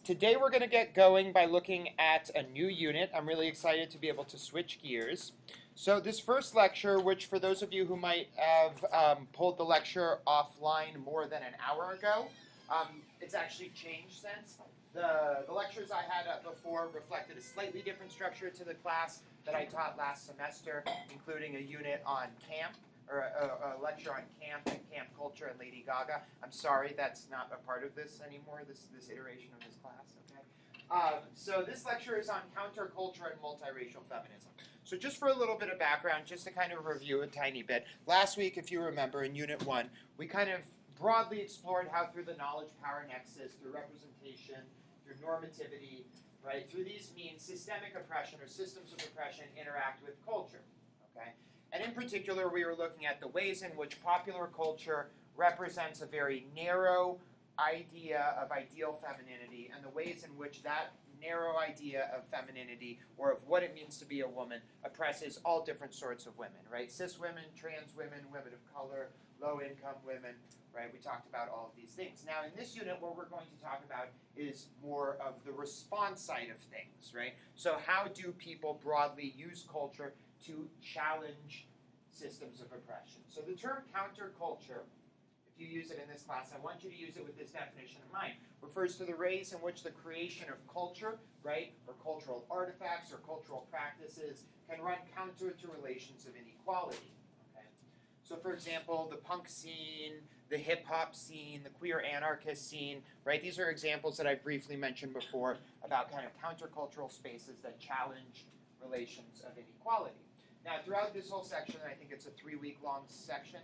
Today we're going to get going by looking at a new unit. I'm really excited to be able to switch gears. So this first lecture, which for those of you who might have pulled the lecture offline more than an hour ago, it's actually changed since. The lectures I had before reflected a slightly different structure to the class that I taught last semester, including a unit on camp, or a lecture on camp and camp culture and Lady Gaga. I'm sorry that's not a part of this anymore, this iteration of this class, okay? So this lecture is on counterculture and multiracial feminism. So just for a little bit of background, just to kind of review a tiny bit, last week, if you remember, in Unit 1, we kind of broadly explored how through the knowledge-power nexus, through representation, through normativity, right, through these means, systemic oppression or systems of oppression interact with culture, okay? And in particular, we were looking at the ways in which popular culture represents a very narrow idea of ideal femininity and the ways in which that narrow idea of femininity or of what it means to be a woman oppresses all different sorts of women, right? Cis women, trans women, women of color, low-income women, right? We talked about all of these things. Now, in this unit, what we're going to talk about is more of the response side of things, right? So how do people broadly use culture to challenge systems of oppression? So the term counterculture, if you use it in this class, I want you to use it with this definition in mind, refers to the ways in which the creation of culture, right, or cultural artifacts or cultural practices can run counter to relations of inequality. Okay? So for example, the punk scene, the hip-hop scene, the queer anarchist scene, right, these are examples that I briefly mentioned before about kind of countercultural spaces that challenge relations of inequality. Now, throughout this whole section, I think it's a 3-week-long section.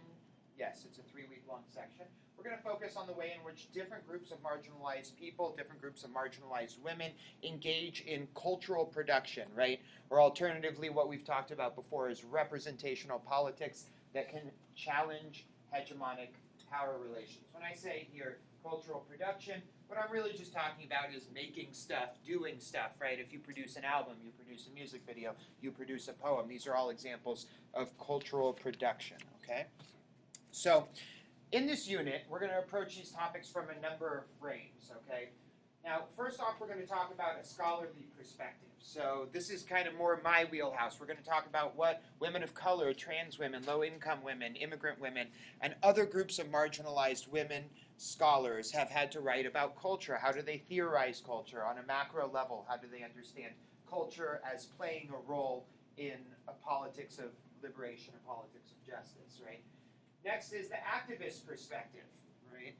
Yes, it's a 3-week-long section. We're going to focus on the way in which different groups of marginalized people, different groups of marginalized women engage in cultural production, right? Or alternatively, what we've talked about before is representational politics that can challenge hegemonic power relations. When I say here cultural production, what I'm really just talking about is making stuff, doing stuff, right? If you produce an album, you produce a music video, you produce a poem. These are all examples of cultural production, okay? So in this unit, we're going to approach these topics from a number of frames, okay? Now, first off, we're going to talk about a scholarly perspective. So this is kind of more my wheelhouse. We're going to talk about what women of color, trans women, low-income women, immigrant women, and other groups of marginalized women scholars have had to write about culture. How do they theorize culture on a macro level? How do they understand culture as playing a role in a politics of liberation, a politics of justice, right? Next is the activist perspective, right?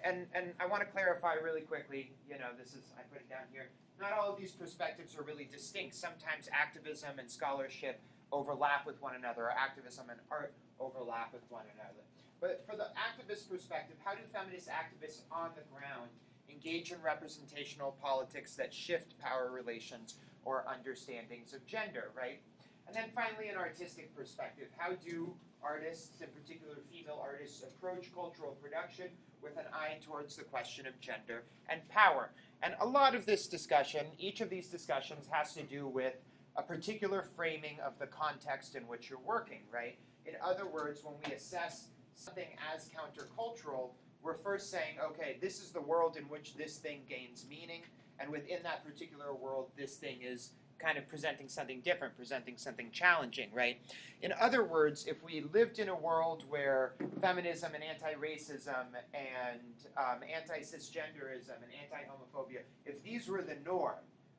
And I want to clarify really quickly, you know, this is, I put it down here, not all of these perspectives are really distinct. Sometimes activism and scholarship overlap with one another, or activism and art overlap with one another. But for the activist perspective, how do feminist activists on the ground engage in representational politics that shift power relations or understandings of gender, right? And then finally, an artistic perspective, how do artists, in particular female artists, approach cultural production with an eye towards the question of gender and power? And a lot of this discussion, each of these discussions has to do with a particular framing of the context in which you're working, right? In other words, when we assess something as countercultural, we're first saying, okay, this is the world in which this thing gains meaning, and within that particular world, this thing is kind of presenting something different, presenting something challenging, right? In other words, if we lived in a world where feminism and anti-racism and anti-cisgenderism and anti-homophobia, if these were the norm,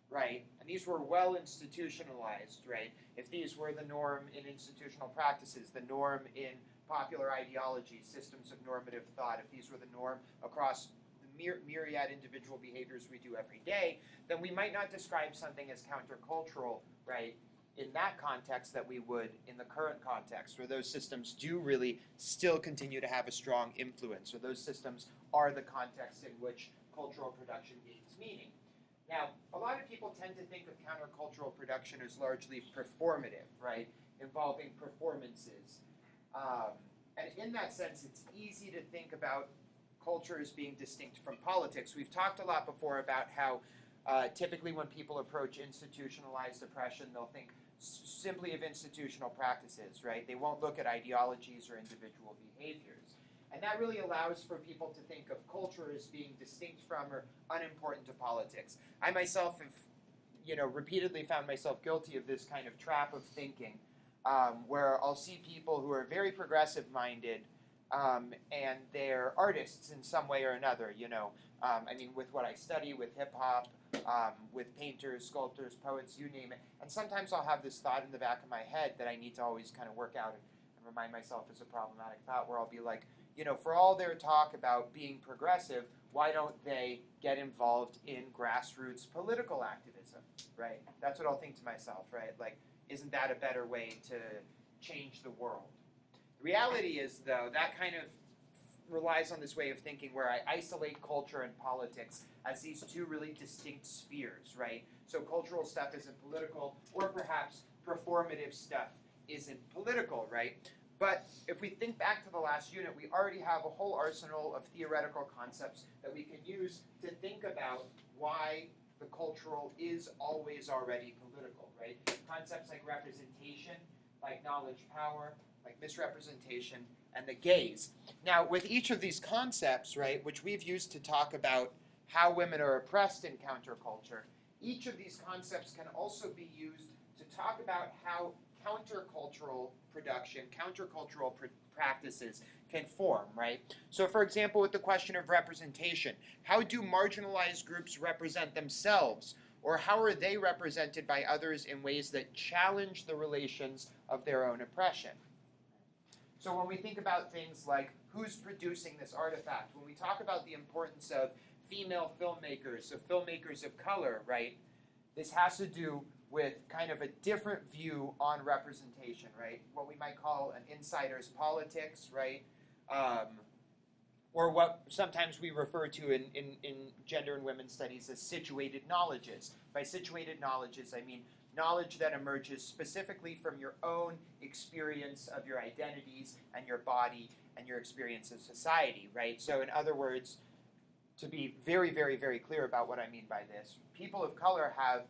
right, and these were well institutionalized, right, if these were the norm in institutional practices, the norm in popular ideology, systems of normative thought, if these were the norm across myriad individual behaviors we do every day, then we might not describe something as countercultural, right, in that context that we would in the current context, where those systems do really still continue to have a strong influence, or those systems are the context in which cultural production gains meaning. Now, a lot of people tend to think of countercultural production as largely performative, right, involving performances. And in that sense, it's easy to think about culture as being distinct from politics. We've talked a lot before about how typically when people approach institutionalized oppression, they'll think simply of institutional practices, right? They won't look at ideologies or individual behaviors. And that really allows for people to think of culture as being distinct from or unimportant to politics. I myself have, repeatedly found myself guilty of this kind of trap of thinking, where I'll see people who are very progressive-minded, and they're artists in some way or another, with what I study, with hip-hop, with painters, sculptors, poets, you name it. And sometimes I'll have this thought in the back of my head that I need to always kind of work out and remind myself is a problematic thought, where I'll be like, for all their talk about being progressive, why don't they get involved in grassroots political activism, right? That's what I'll think to myself, right? Like, isn't that a better way to change the world? The reality is, though, that kind of relies on this way of thinking where I isolate culture and politics as these two really distinct spheres, right? So cultural stuff isn't political, or perhaps performative stuff isn't political, right? But if we think back to the last unit, we already have a whole arsenal of theoretical concepts that we can use to think about why the cultural is always already political, right? Concepts like representation, like knowledge power, like misrepresentation, and the gaze. Now, with each of these concepts, right, which we've used to talk about how women are oppressed in counterculture, each of these concepts can also be used to talk about how countercultural production, countercultural practices can form, right? So, for example, with the question of representation, how do marginalized groups represent themselves? Or how are they represented by others in ways that challenge the relations of their own oppression? So when we think about things like who's producing this artifact, when we talk about the importance of female filmmakers, of filmmakers of color, right, this has to do with kind of a different view on representation, right? What we might call an insider's politics, right? Or what sometimes we refer to in gender and women's studies as situated knowledges. By situated knowledges, I mean knowledge that emerges specifically from your own experience of your identities and your body and your experience of society, right? So in other words, to be very, very, very clear about what I mean by this, people of color have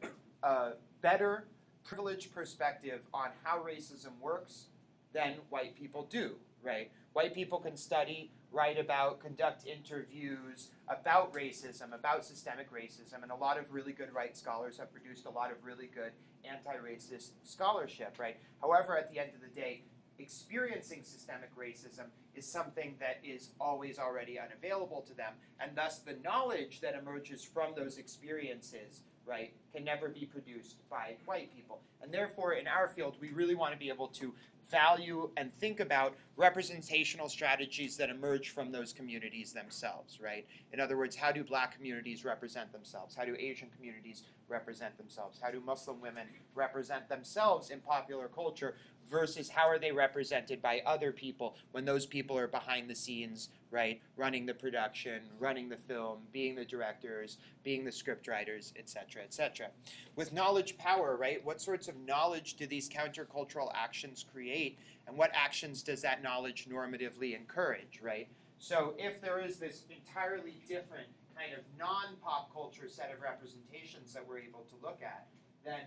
a better privileged perspective on how racism works than white people do, right? White people can study, write about, conduct interviews about racism, about systemic racism, and a lot of really good white scholars have produced a lot of really good anti-racist scholarship, right? However, at the end of the day, experiencing systemic racism is something that is always already unavailable to them, and thus the knowledge that emerges from those experiences, right, can never be produced by white people. And therefore, in our field, we really want to be able to value and think about representational strategies that emerge from those communities themselves, right? In other words, how do black communities represent themselves? How do Asian communities represent themselves? How do Muslim women represent themselves in popular culture versus how are they represented by other people when those people are behind the scenes, right, running the production, running the film, being the directors, being the script writers, etc., etc. With knowledge power, right, what sorts of knowledge do these countercultural actions create, and what actions does that knowledge normatively encourage, right? So if there is this entirely different kind of non-pop culture set of representations that we're able to look at, then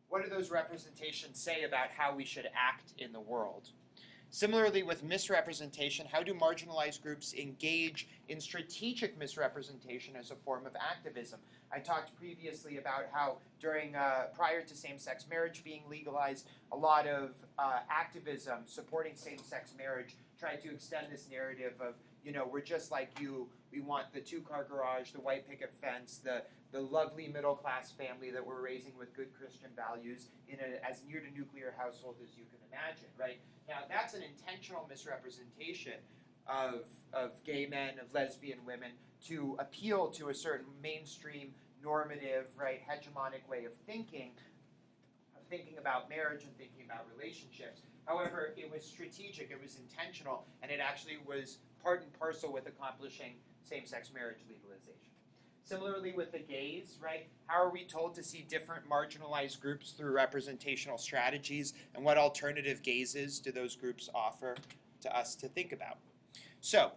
what do those representations say about how we should act in the world? Similarly, with misrepresentation, how do marginalized groups engage in strategic misrepresentation as a form of activism? I talked previously about how prior to same-sex marriage being legalized, a lot of activism supporting same-sex marriage tried to extend this narrative of, we're just like you, we want the two-car garage, the white picket fence, the lovely middle-class family that we're raising with good Christian values in as near-to-nuclear household as you can imagine, right? Now, that's an intentional misrepresentation of gay men, of lesbian women, to appeal to a certain mainstream, normative, right, hegemonic way of thinking about marriage and thinking about relationships. However, it was strategic, it was intentional, and it actually was part and parcel with accomplishing same-sex marriage legalization. Similarly with the gays, right? How are we told to see different marginalized groups through representational strategies, and what alternative gazes do those groups offer to us to think about? So,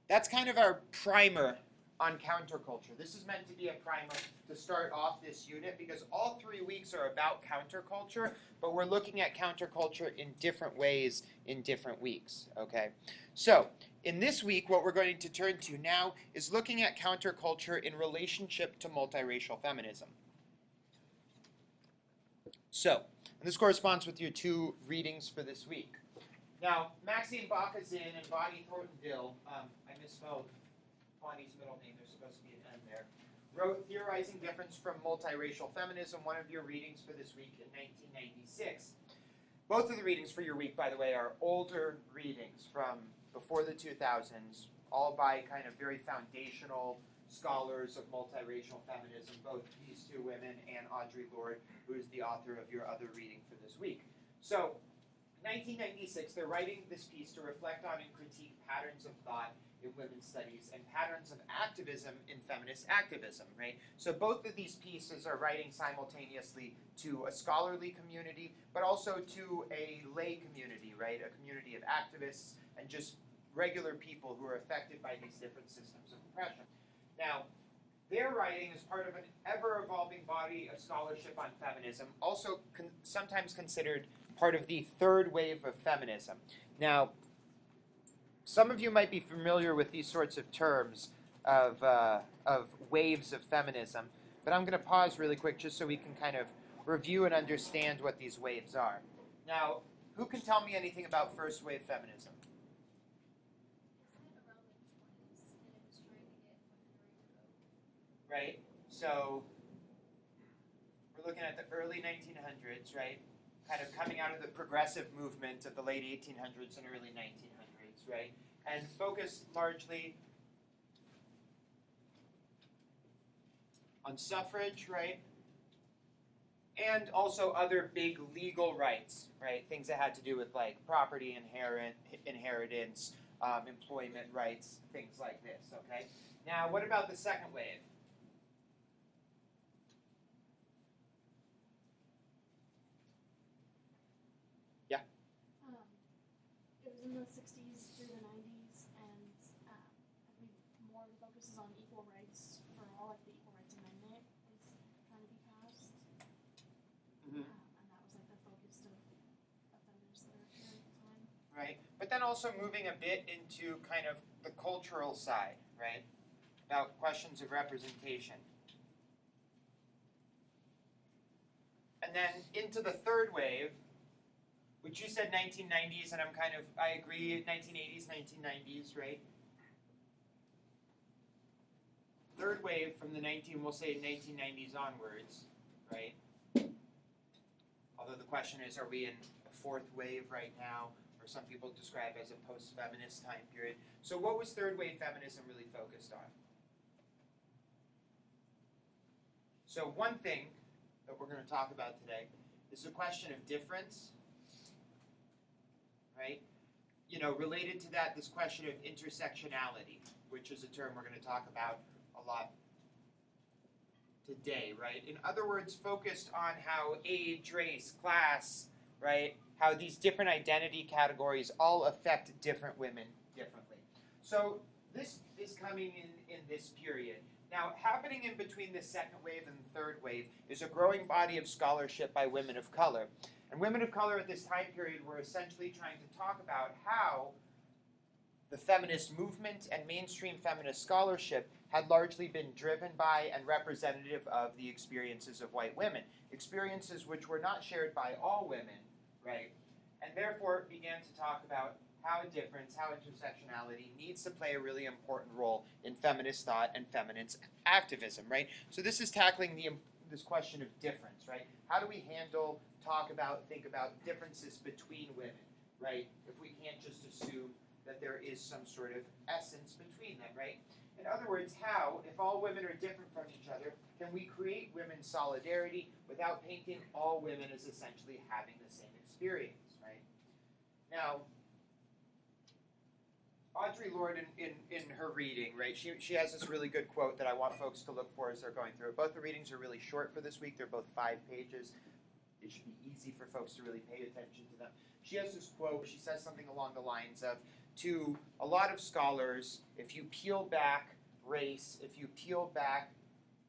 that's kind of our primer on counterculture. This is meant to be a primer to start off this unit because all 3 weeks are about counterculture, but we're looking at counterculture in different ways in different weeks, okay? So, in this week, what we're going to turn to now is looking at counterculture in relationship to multiracial feminism. So, and this corresponds with your two readings for this week. Now, Maxine Bakazin and Bonnie Thornton-Dill, I misspelled Bonnie's middle name, there's supposed to be an N there, wrote Theorizing Difference from Multiracial Feminism, one of your readings for this week in 1996. Both of the readings for your week, by the way, are older readings from before the 2000s, all by kind of very foundational scholars of multiracial feminism, both these two women and Audre Lorde, who is the author of your other reading for this week. So, 1996, they're writing this piece to reflect on and critique patterns of thought in women's studies and patterns of activism in feminist activism, right? So both of these pieces are writing simultaneously to a scholarly community, but also to a lay community, right? A community of activists and just regular people who are affected by these different systems of oppression. Now, their writing is part of an ever-evolving body of scholarship on feminism, also sometimes considered part of the third wave of feminism. Now, some of you might be familiar with these sorts of terms of waves of feminism, but I'm going to pause really quick just so we can kind of review and understand what these waves are. Now, who can tell me anything about first wave feminism? Right? So, we're looking at the early 1900s, right? Kind of coming out of the progressive movement of the late 1800s and early 1900s, right? And focused largely on suffrage, right? And also other big legal rights, right? Things that had to do with like property inheritance, employment rights, things like this, okay? Now, what about the second wave? Yeah? It was in the 60s through the 90s, and I believe more of the focus is on equal rights for all, like the Equal Rights Amendment is trying to be passed. Mm-hmm. And that was like the focus of feminist literature at the time. Right, but then also moving a bit into kind of the cultural side, right? About questions of representation. And then into the third wave, which you said 1990s, and I agree, 1980s, 1990s, right? Third wave from the we'll say 1990s onwards, right? Although the question is, are we in a fourth wave right now? Or some people describe as a post-feminist time period. So what was third wave feminism really focused on? So one thing that we're going to talk about today is the question of difference, right? You know, related to that, this question of intersectionality, which is a term we're going to talk about a lot today, right? In other words, focused on how age, race, class, right, how these different identity categories all affect different women differently. So this is coming in this period. Now, happening in between the second wave and the third wave is a growing body of scholarship by women of color. And women of color at this time period were essentially trying to talk about how the feminist movement and mainstream feminist scholarship had largely been driven by and representative of the experiences of white women, experiences which were not shared by all women, right? And therefore began to talk about how difference, how intersectionality needs to play a really important role in feminist thought and feminist activism, right? So this is tackling this question of difference, right? How do we handle, talk about, think about differences between women, right? If we can't just assume that there is some sort of essence between them, right? In other words, how, if all women are different from each other, can we create women's solidarity without painting all women as essentially having the same experience, right? Now, Audre Lorde, in her reading, right, she has this really good quote that I want folks to look for as they're going through it. Both the readings are really short for this week. They're both 5 pages. It should be easy for folks to really pay attention to them. She has this quote where she says something along the lines of, to a lot of scholars, if you peel back race, if you peel back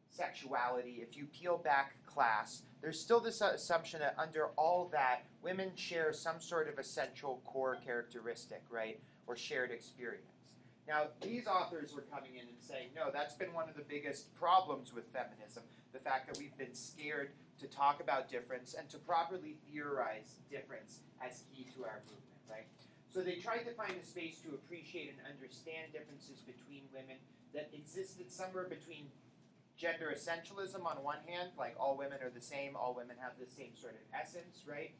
sexuality, if you peel back class, there's still this assumption that under all that, women share some sort of essential core characteristic, right, or shared experience. Now, these authors were coming in and saying, no, that's been one of the biggest problems with feminism, the fact that we've been scared to talk about difference and to properly theorize difference as key to our movement, right? So they tried to find a space to appreciate and understand differences between women that existed somewhere between gender essentialism on one hand, like all women are the same, all women have the same sort of essence, right?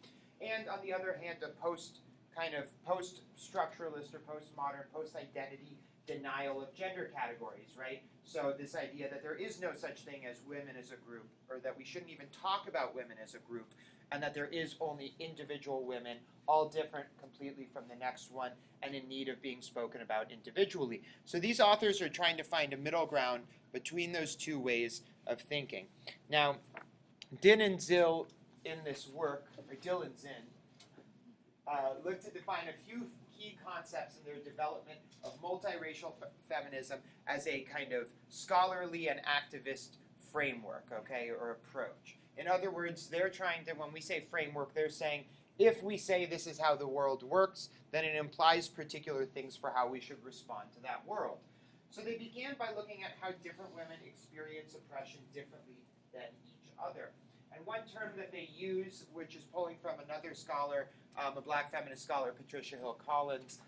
And on the other hand, a post-structuralist or postmodern, post-identity denial of gender categories, right? So this idea that there is no such thing as women as a group, or that we shouldn't even talk about women as a group, and that there is only individual women, all different completely from the next one, and in need of being spoken about individually. So these authors are trying to find a middle ground between those two ways of thinking. Now, Din and Zil in this work, or Dil and Zin, look to define a few key concepts in their development of multiracial feminism as a kind of scholarly and activist framework, okay, or approach. In other words, they're trying to, when we say framework, they're saying, if we say this is how the world works, then it implies particular things for how we should respond to that world. So they began by looking at how different women experience oppression differently than each other. And one term that they use, which is pulling from another scholar, a black feminist scholar, Patricia Hill Collins,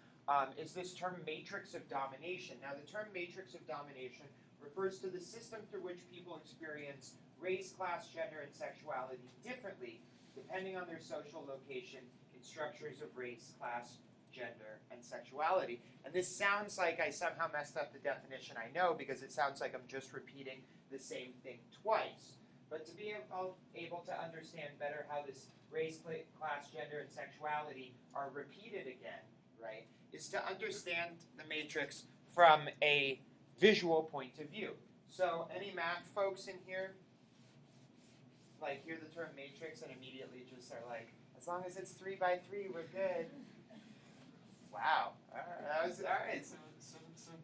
is this term matrix of domination. Now, the term matrix of domination refers to the system through which people experience race, class, gender, and sexuality differently, depending on their social location in structures of race, class, gender, and sexuality. And this sounds like I somehow messed up the definition, I know, because it sounds like I'm just repeating the same thing twice. But to be able to understand better how this race, class, gender, and sexuality are repeated again, right, is to understand the matrix from a visual point of view. So any math folks in here, like, hear the term matrix and immediately just are like, as long as it's 3 by 3, we're good. Wow. All right. Some,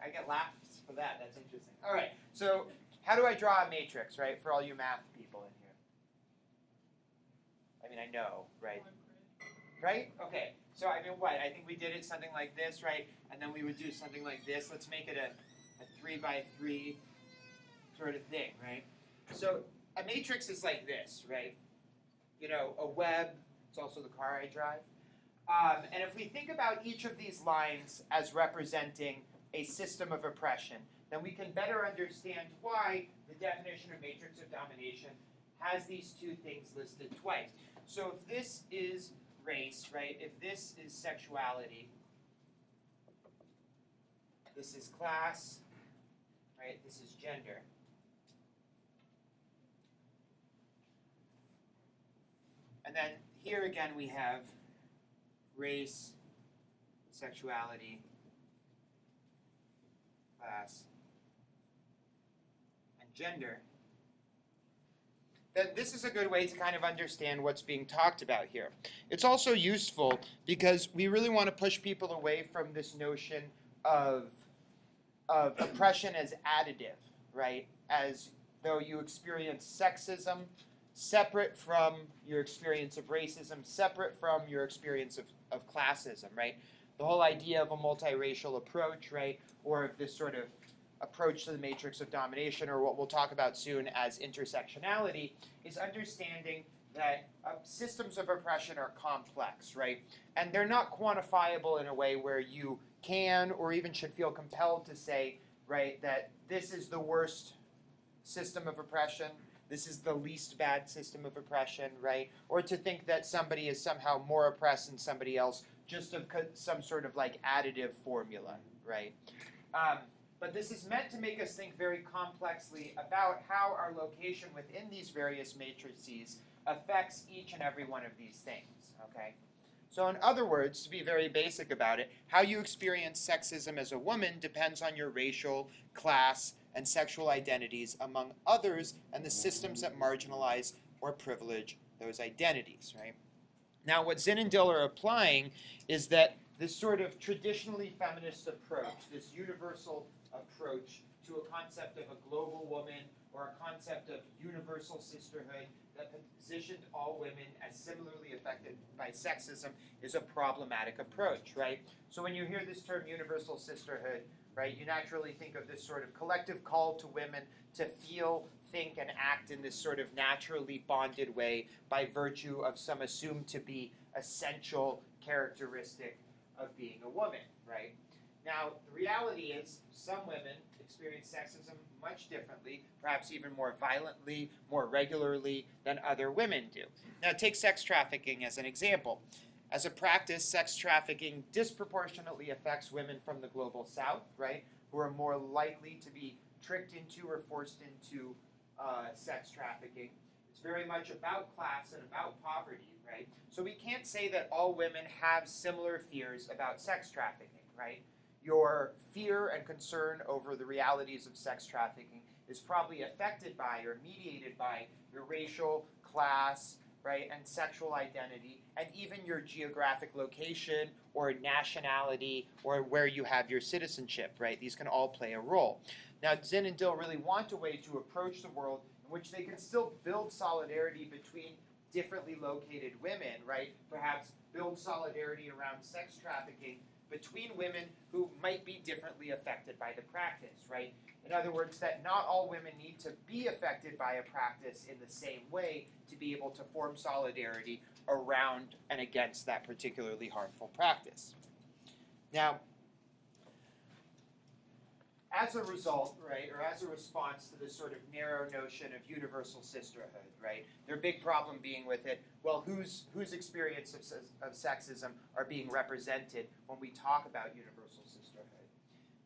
I get laughs for that. That's interesting. All right. So how do I draw a matrix, right, for all you math people in here? I mean, I know, right? Right? Okay. So, I mean, what? I think we did it something like this, right? And then we would do something like this. Let's make it a 3 by 3 sort of thing, right? So a matrix is like this, right? You know, a web, it's also the car I drive. And if we think about each of these lines as representing a system of oppression, then we can better understand why the definition of matrix of domination has these two things listed twice. So if this is race, right, if this is sexuality, this is class, right, this is gender. And then here again we have race, sexuality, class, and gender. Then this is a good way to kind of understand what's being talked about here. It's also useful because we really want to push people away from this notion of oppression as additive, right? As though you experience sexism separate from your experience of racism, separate from your experience of classism, right? The whole idea of a multiracial approach, right, or of this sort of approach to the matrix of domination, or what we'll talk about soon as intersectionality, is understanding that systems of oppression are complex, right? And they're not quantifiable in a way where you can or even should feel compelled to say, right, that this is the worst system of oppression, this is the least bad system of oppression, right? Or to think that somebody is somehow more oppressed than somebody else, just of some sort of like additive formula, right? But this is meant to make us think very complexly about how our location within these various matrices affects each and every one of these things, okay? So in other words, to be very basic about it, how you experience sexism as a woman depends on your racial, class, and sexual identities, among others, and the systems that marginalize or privilege those identities, right? Now, what Zinn and Dill are applying is that this sort of traditionally feminist approach, this universal approach to a concept of a global woman or a concept of universal sisterhood that positioned all women as similarly affected by sexism is a problematic approach, right? So when you hear this term universal sisterhood, right, you naturally think of this sort of collective call to women to feel, think, and act in this sort of naturally bonded way by virtue of some assumed to be essential characteristic of being a woman, right? Now, the reality is some women experience sexism much differently, perhaps even more violently, more regularly than other women do. Now, take sex trafficking as an example. As a practice, sex trafficking disproportionately affects women from the global south, right, who are more likely to be tricked into or forced into sex trafficking. It's very much about class and about poverty, right? So we can't say that all women have similar fears about sex trafficking, right? Your fear and concern over the realities of sex trafficking is probably affected by or mediated by your racial, class, right, and sexual identity, and even your geographic location or nationality or where you have your citizenship, right? These can all play a role. Now, Zinn and Dill really want a way to approach the world in which they can still build solidarity between differently located women, right? Perhaps build solidarity around sex trafficking between women who might be differently affected by the practice, right? In other words, that not all women need to be affected by a practice in the same way to be able to form solidarity around and against that particularly harmful practice. Now, as a result, right, or as a response to this sort of narrow notion of universal sisterhood, right, their big problem being with it, well, whose experience of sexism are being represented when we talk about universal sisterhood?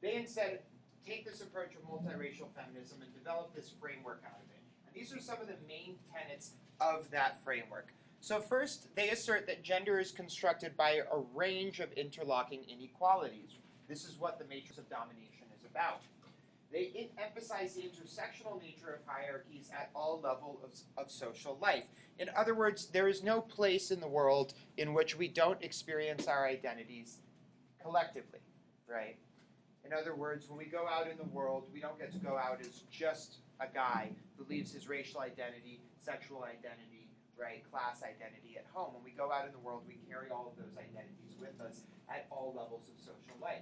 They instead take this approach of multiracial feminism and develop this framework out of it. And these are some of the main tenets of that framework. So first, they assert that gender is constructed by a range of interlocking inequalities. This is what the matrix of domination is about. They emphasize the intersectional nature of hierarchies at all levels of social life. In other words, there is no place in the world in which we don't experience our identities collectively, right? In other words, when we go out in the world, we don't get to go out as just a guy who leaves his racial identity, sexual identity, right, class identity at home. When we go out in the world, we carry all of those identities with us at all levels of social life.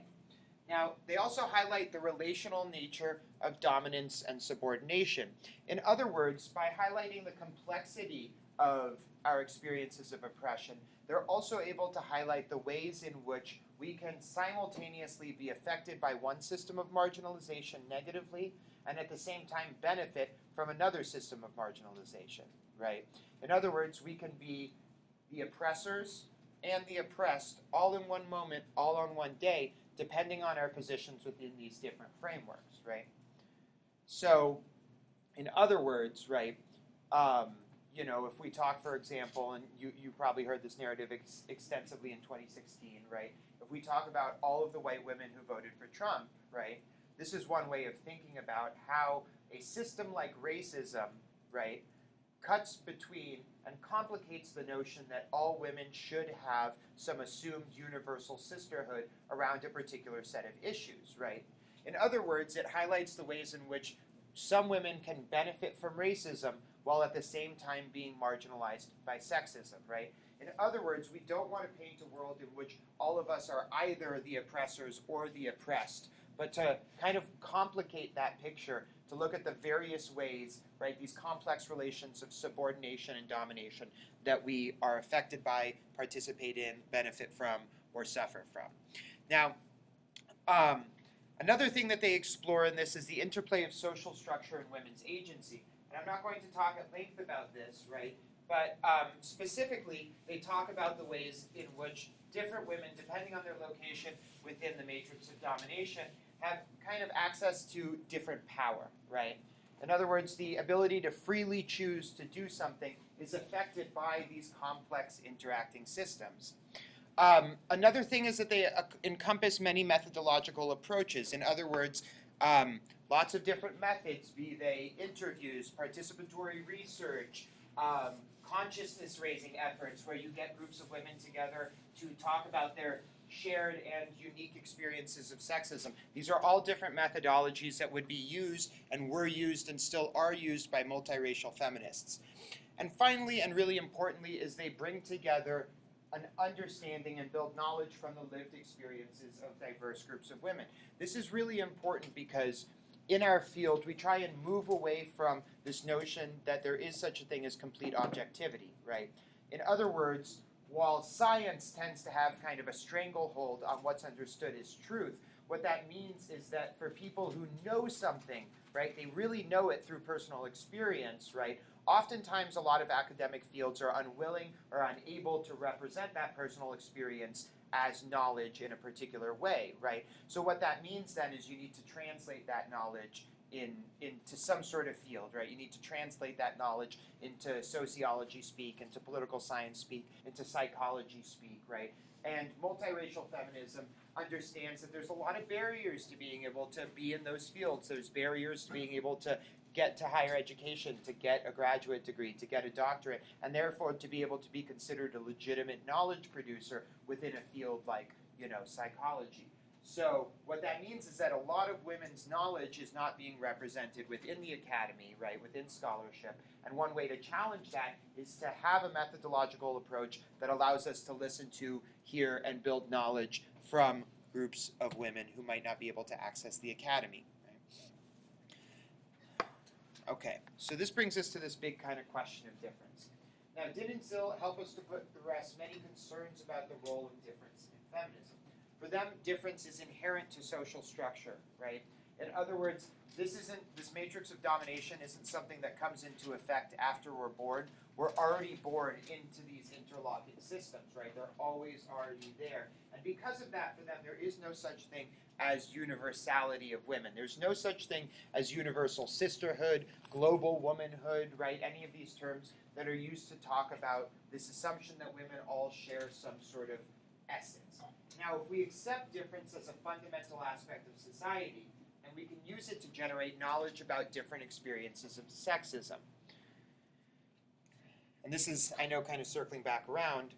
Now, they also highlight the relational nature of dominance and subordination. In other words, by highlighting the complexity of our experiences of oppression, they're also able to highlight the ways in which we can simultaneously be affected by one system of marginalization negatively and at the same time benefit from another system of marginalization, right? In other words, we can be the oppressors and the oppressed all in one moment, all on one day, depending on our positions within these different frameworks, right? So, in other words, right, you know, if we talk, for example, and you probably heard this narrative extensively in 2016, right? If we talk about all of the white women who voted for Trump, right, this is one way of thinking about how a system like racism, right, cuts between and complicates the notion that all women should have some assumed universal sisterhood around a particular set of issues, right? In other words, it highlights the ways in which some women can benefit from racism while at the same time being marginalized by sexism, right? In other words, we don't want to paint a world in which all of us are either the oppressors or the oppressed, but to kind of complicate that picture, to look at the various ways, right, these complex relations of subordination and domination that we are affected by, participate in, benefit from, or suffer from. Now, another thing that they explore in this is the interplay of social structure and women's agency. And I'm not going to talk at length about this, right, but specifically, they talk about the ways in which different women, depending on their location within the matrix of domination, have kind of access to different power, right? In other words, the ability to freely choose to do something is affected by these complex interacting systems. Another thing is that they encompass many methodological approaches. In other words, lots of different methods, be they interviews, participatory research, consciousness-raising efforts where you get groups of women together to talk about their shared and unique experiences of sexism. These are all different methodologies that would be used and were used and still are used by multiracial feminists. And finally, and really importantly, is they bring together an understanding and build knowledge from the lived experiences of diverse groups of women. This is really important because in our field, we try and move away from this notion that there is such a thing as complete objectivity, right? In other words, while science tends to have kind of a stranglehold on what's understood as truth, what that means is that for people who know something, right, they really know it through personal experience, right? Oftentimes, a lot of academic fields are unwilling or unable to represent that personal experience as knowledge in a particular way, right? So what that means then is you need to translate that knowledge into some sort of field, right? You need to translate that knowledge into sociology speak, into political science speak, into psychology speak, right? And multiracial feminism understands that there's a lot of barriers to being able to be in those fields. There's barriers to being able to get to higher education, to get a graduate degree, to get a doctorate, and therefore to be able to be considered a legitimate knowledge producer within a field like, psychology. So what that means is that a lot of women's knowledge is not being represented within the academy, right, within scholarship. And one way to challenge that is to have a methodological approach that allows us to listen to, hear, and build knowledge from groups of women who might not be able to access the academy. Okay, so this brings us to this big kind of question of difference. Now, Din and Zill help us to put to rest many concerns about the role of difference in feminism. For them, difference is inherent to social structure, right? In other words, this matrix of domination isn't something that comes into effect after we're born. We're already born into these interlocking systems, right? They're always already there. And because of that, for them, there is no such thing as universality of women. There's no such thing as universal sisterhood, global womanhood, right? Any of these terms that are used to talk about this assumption that women all share some sort of essence. Now, if we accept difference as a fundamental aspect of society, and we can use it to generate knowledge about different experiences of sexism. And this is, I know, kind of circling back around,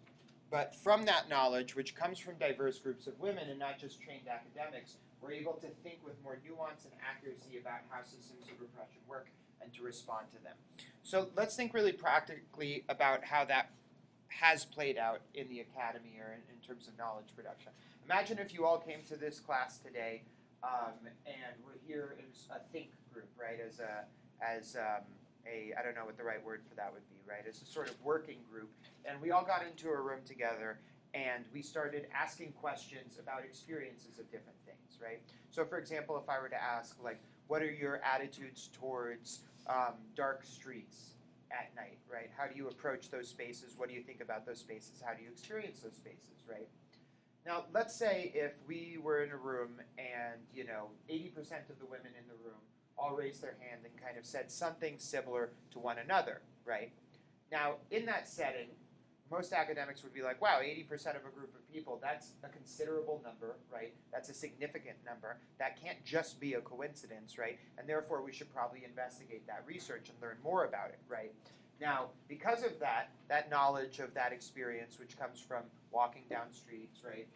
but from that knowledge, which comes from diverse groups of women and not just trained academics, we're able to think with more nuance and accuracy about how systems of repression work and to respond to them. So let's think really practically about how that has played out in the academy or in terms of knowledge production. Imagine if you all came to this class today and we're here as a think group, right? As I don't know what the right word for that would be, right? As a sort of working group, and we all got into a room together and we started asking questions about experiences of different things, right? So, for example, if I were to ask, like, what are your attitudes towards dark streets at night, right? How do you approach those spaces? What do you think about those spaces? How do you experience those spaces, right? Now, let's say if we were in a room and, 80% of the women in the room all raised their hand and kind of said something similar to one another, right? Now, in that setting, most academics would be like, wow, 80% of a group of people, that's a considerable number, right? That's a significant number. That can't just be a coincidence, right? And therefore, we should probably investigate that research and learn more about it, right? Now, because of that knowledge of that experience, which comes from walking down streets, right,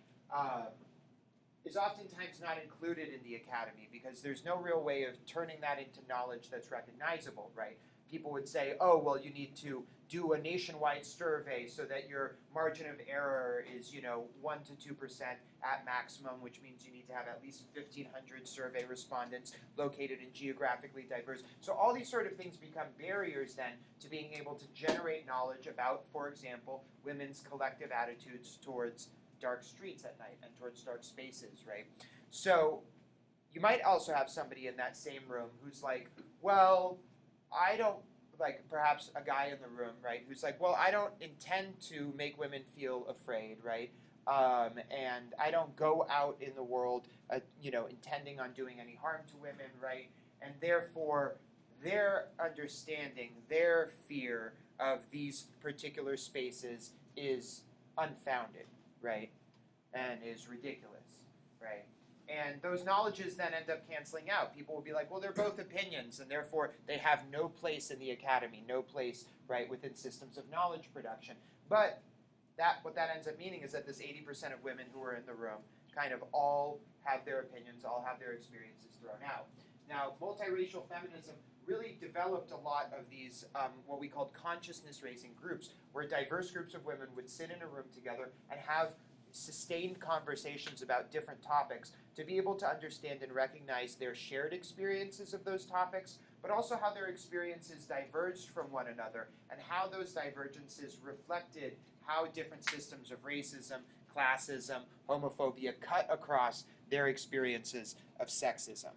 is oftentimes not included in the academy because there's no real way of turning that into knowledge that's recognizable, right? People would say, oh, well, you need to do a nationwide survey so that your margin of error is, 1 to 2% at maximum, which means you need to have at least 1,500 survey respondents located in geographically diverse. So all these sort of things become barriers then to being able to generate knowledge about, for example, women's collective attitudes towards dark streets at night and towards dark spaces, right? So you might also have somebody in that same room who's like, well, I don't, like perhaps a guy in the room, right, who's like, well, I don't intend to make women feel afraid, right? And I don't go out in the world, intending on doing any harm to women, right? And therefore, their understanding, their fear of these particular spaces is unfounded, right? And is ridiculous, right? And those knowledges then end up canceling out. People will be like, well, they're both opinions, and therefore they have no place in the academy, no place, right, within systems of knowledge production. But what that ends up meaning is that this 80% of women who are in the room kind of all have their opinions, all have their experiences thrown out. Now, multiracial feminism really developed a lot of these, what we called consciousness-raising groups, where diverse groups of women would sit in a room together and have sustained conversations about different topics to be able to understand and recognize their shared experiences of those topics, but also how their experiences diverged from one another and how those divergences reflected how different systems of racism, classism, homophobia cut across their experiences of sexism.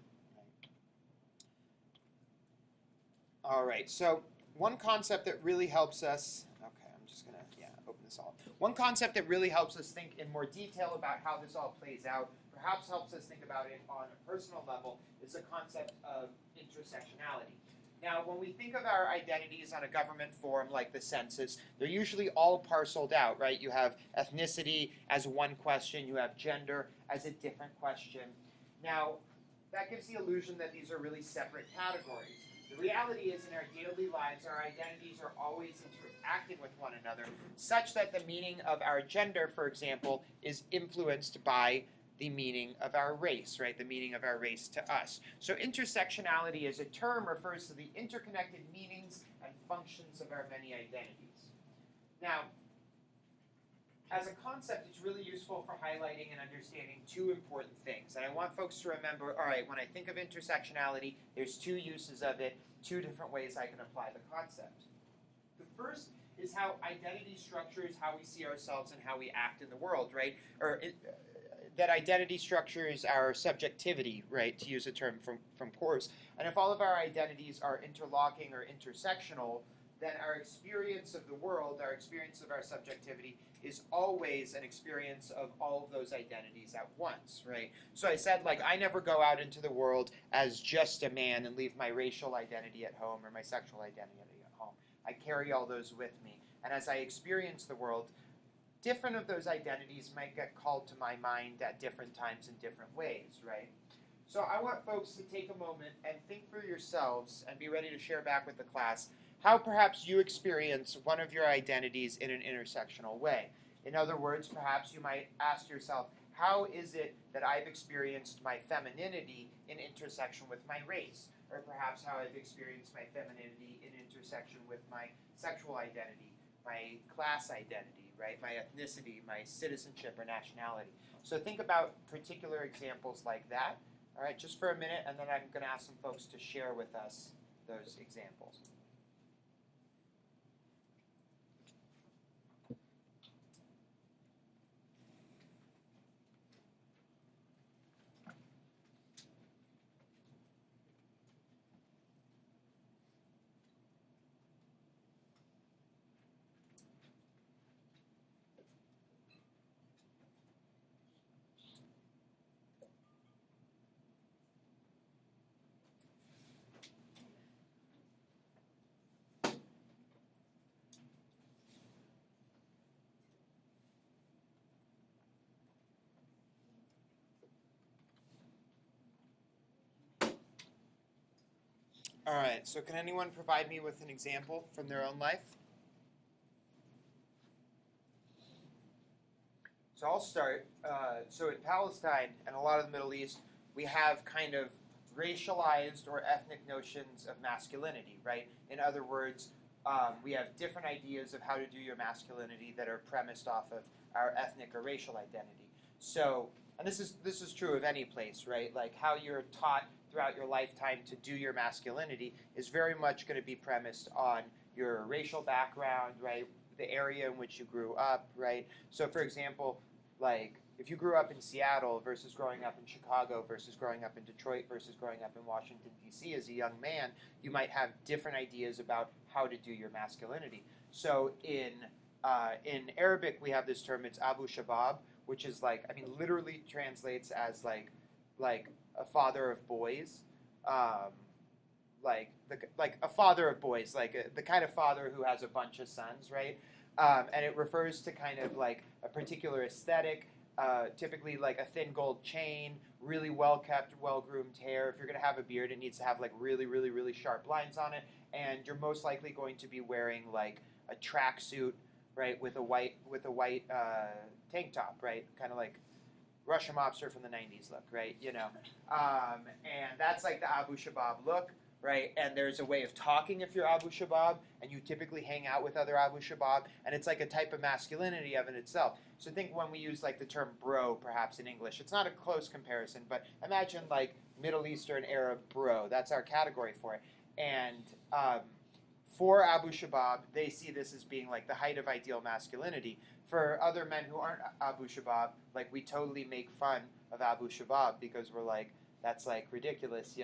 All right, so one concept that really helps us, okay, I'm just going to, open this all. One concept that really helps us think in more detail about how this all plays out, perhaps helps us think about it on a personal level, is the concept of intersectionality. Now, when we think of our identities on a government form like the census, they're usually all parceled out, right? You have ethnicity as one question, you have gender as a different question. Now, that gives the illusion that these are really separate categories. The reality is, in our daily lives, our identities are always interacting with one another, such that the meaning of our gender, for example, is influenced by the meaning of our race, right? The meaning of our race to us. So intersectionality as a term refers to the interconnected meanings and functions of our many identities. Now, as a concept, it's really useful for highlighting and understanding two important things. And I want folks to remember, all right, when I think of intersectionality, there's two uses of it, two different ways I can apply the concept. The first is how identity structures how we see ourselves and how we act in the world, right? That identity structures our subjectivity, right, to use a term from Coase. And if all of our identities are interlocking or intersectional, then our experience of the world, our experience of our subjectivity, is always an experience of all of those identities at once, right? So I said, like, I never go out into the world as just a man and leave my racial identity at home or my sexual identity at home. I carry all those with me. And as I experience the world, different of those identities might get called to my mind at different times in different ways, right? So I want folks to take a moment and think for yourselves and be ready to share back with the class how perhaps you experience one of your identities in an intersectional way. In other words, perhaps you might ask yourself, how is it that I've experienced my femininity in intersection with my race? Or perhaps how I've experienced my femininity in intersection with my sexual identity, my class identity, right? My ethnicity, my citizenship or nationality. So think about particular examples like that, all right, just for a minute, and then I'm going to ask some folks to share with us those examples. All right, so can anyone provide me with an example from their own life? So I'll start. So in Palestine and a lot of the Middle East, we have kind of racialized or ethnic notions of masculinity, right? In other words, we have different ideas of how to do your masculinity that are premised off of our ethnic or racial identity. So, and this is true of any place, right? Like how you're taught throughout your lifetime to do your masculinity is very much going to be premised on your racial background, right? The area in which you grew up, right? So for example, like if you grew up in Seattle versus growing up in Chicago versus growing up in Detroit versus growing up in Washington, D.C. as a young man, you might have different ideas about how to do your masculinity. So in Arabic, we have this term, it's Abu Shabab, which is like, I mean, literally translates as like a father of boys, like a father of boys, like the kind of father who has a bunch of sons, right? And it refers to kind of like a particular aesthetic, typically like a thin gold chain, really well-kept, well-groomed hair. If you're going to have a beard, it needs to have like really, really, really sharp lines on it. And you're most likely going to be wearing like a tracksuit right, with a white tank top, right, kind of like Russian mobster from the '90s look, right? And that's like the Abu Shabab look, right? And there's a way of talking if you're Abu Shabab, and you typically hang out with other Abu Shabab, and it's like a type of masculinity of it itself. So think when we use like the term bro, perhaps in English, it's not a close comparison, but imagine like Middle Eastern Arab bro. That's our category for it, and for Abu Shabab, they see this as being like the height of ideal masculinity. For other men who aren't Abu Shabab, like we totally make fun of Abu Shabab because we're like, that's like ridiculous,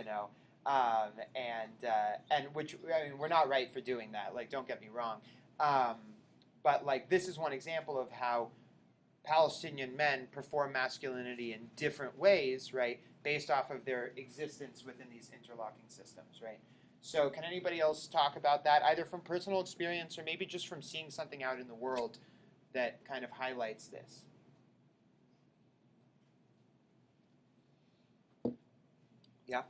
and which I mean, we're not right for doing that. Like, don't get me wrong, but like this is one example of how Palestinian men perform masculinity in different ways, right, based off of their existence within these interlocking systems, right? So, can anybody else talk about that, either from personal experience or maybe just from seeing something out in the world that kind of highlights this? Yeah.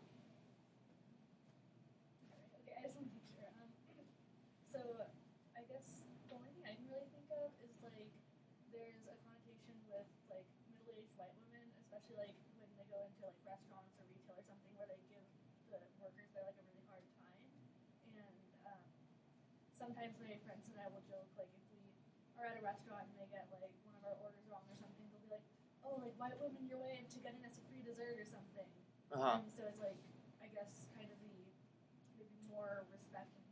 Okay, I just want to make sure. So I guess the only thing I can really think of is like there's a connotation with like middle-aged white women, especially like when they go into like restaurants or retail or something, where they give the workers there like a really hard time. And sometimes my friends and I will joke like if we are at a restaurant and they get like one of our orders wrong or something, they'll be like, "Oh, like white women, your way into getting us a free dessert or something." And so it's like I guess kind of the maybe more respect and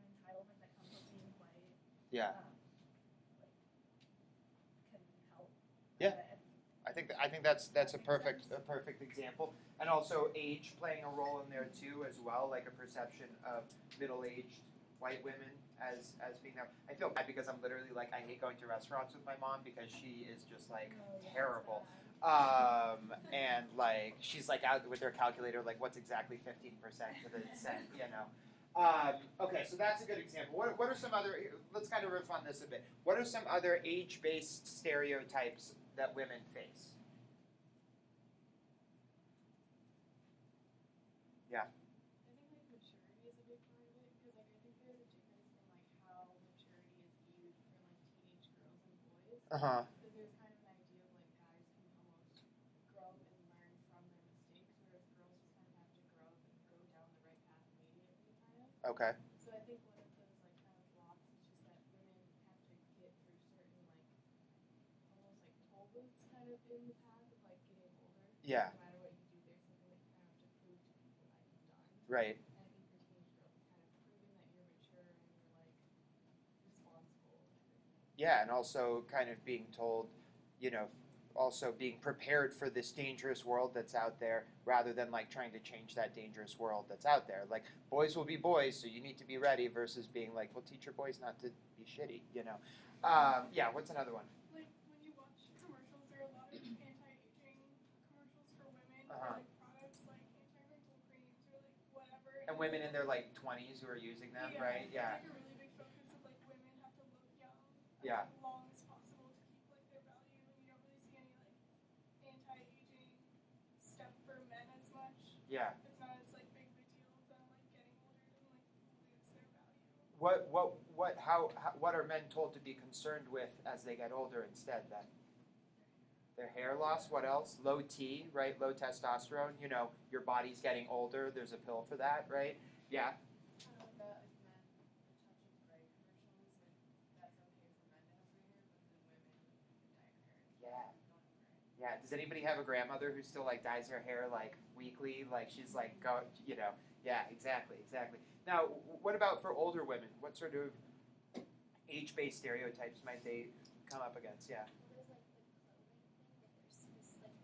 entitlement that comes with being white. Yeah. Like, can help. Yeah. I think that's a perfect example, and also age playing a role in there too as well, like a perception of middle-aged white women as being there. I feel bad because I'm literally like I hate going to restaurants with my mom because she is just like terrible. And like she's like out with her calculator, like what's exactly 15% to the cent. Okay, so that's a good example. What are some other? Let's kind of riff on this a bit. What are some other age-based stereotypes that women face? Yeah. I think like maturity is a big part of it because like I think there's a difference in like how maturity is viewed for like teenage girls and boys. Uh-huh. Because there's kind of an idea of like guys can almost grow and learn from their mistakes, whereas girls just kind of have to grow up and go down the right path immediately, kind of. Okay. So I think one of those like kind of blocks is just that women have to get through certain like almost like toll booths kind of in the path of like getting older. Yeah. No matter what you do, there's something that you kind of have to prove to people that you've done. Right. And I think for teenage girls, it's kind of proving that you're mature and you're like responsible and everything. Yeah, and also kind of being told, also being prepared for this dangerous world that's out there rather than like trying to change that dangerous world that's out there. Like boys will be boys, so you need to be ready versus being like, well, teach your boys not to be shitty. Yeah, what's another one? Like when you watch commercials, there are a lot of anti-aging commercials for women, Uh-huh. or like products like anti-wrinkle creams or like whatever. And women in their like 20s who are using them, right? Yeah. It's like a really big focus of like women have to look young Yeah. as long as possible to keep like their value, and you don't really see any like anti-aging stuff for men as much. Yeah. It's not as like big of a deal with them like getting older and like lose their value. What are men told to be concerned with as they get older instead then? Their hair loss, what else? Low T, right? Low testosterone. Your body's getting older. There's a pill for that, right? Yeah. That like men, the touch of gray commercials, like that's okay for men to have gray hair, but then women can dye their hair. Yeah. Don't have gray. Yeah. Does anybody have a grandmother who still like dyes her hair like weekly? Like she's like Yeah, exactly. Now, what about for older women? What sort of age-based stereotypes might they come up against? Yeah. Well, there's like the clothing thing, like there's this like